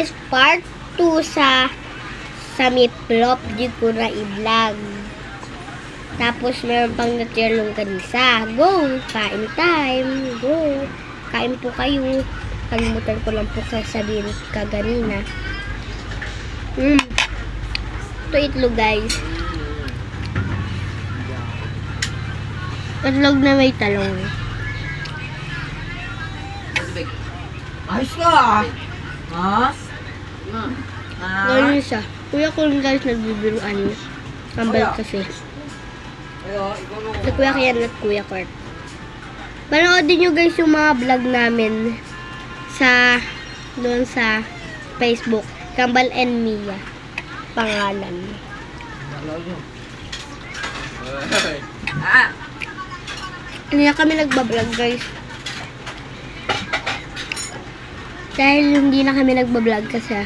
guys, part 2 sa Miplop di ko na i-vlog. Tapos meron pang natira longganisa. Go! Kain time! Go! Kain po kayo. Kalimutan ko lang po sabihin kaganina. Ito itlog guys. Itlog na may talong. Ayos ka! Ha? Ganyan siya. Kuya ko rin guys nagbibiruan. Kambal kasi. Si Kuya Kian at Kuya Kurt. Panoodin nyo guys yung mga vlog namin doon sa Facebook. Kambal and Mia. Pangalan. Hindi na kami nagbablog guys. Dahil hindi na kami nagbablog kasi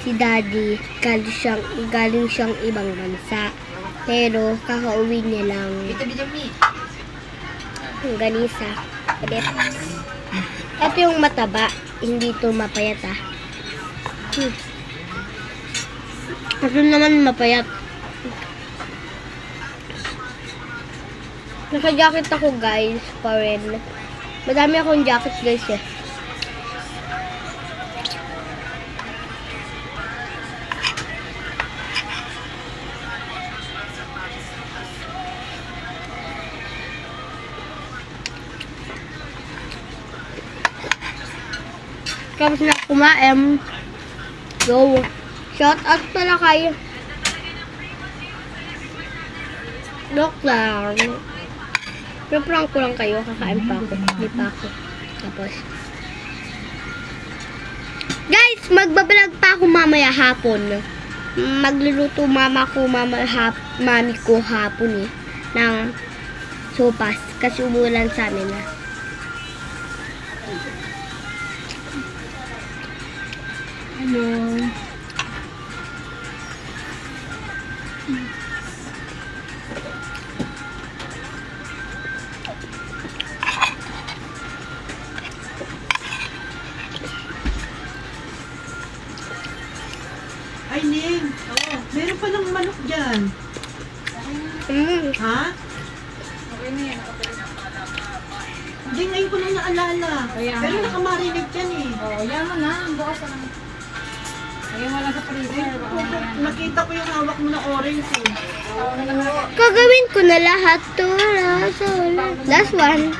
si Daddy galing siyang ibang bansa. Pero kakauwi niya lang yung ganisa. Ito yung mataba. Hindi ito mapayat ah. Ito naman mapayat. Naka-jacket ako guys pa rin. Madami akong jacket guys eh. Tapos na kumain. Go. Shout out pala kayo. Look lang. Prank ko lang kayo. Kakain pa ako. Hindi pa ako. Tapos. Guys, magbablog pa ako mamaya hapon. Magluluto mami ko hapon eh. Ng sopas. Kasi umulan sa amin na. Ay, Ning. Meron pa ng manok dyan. Ha? Okay na yan. Hindi, ngayon ko lang naalala. Pero nakamarinate yan eh. Oo, yan mo na. Bukas na lang. Lagyan mo lang sa freezer. Baka mamaya. Nakita ko yung hawak mo na orange eh. Oo na lang. Gagawin ko na lahat to. Last one.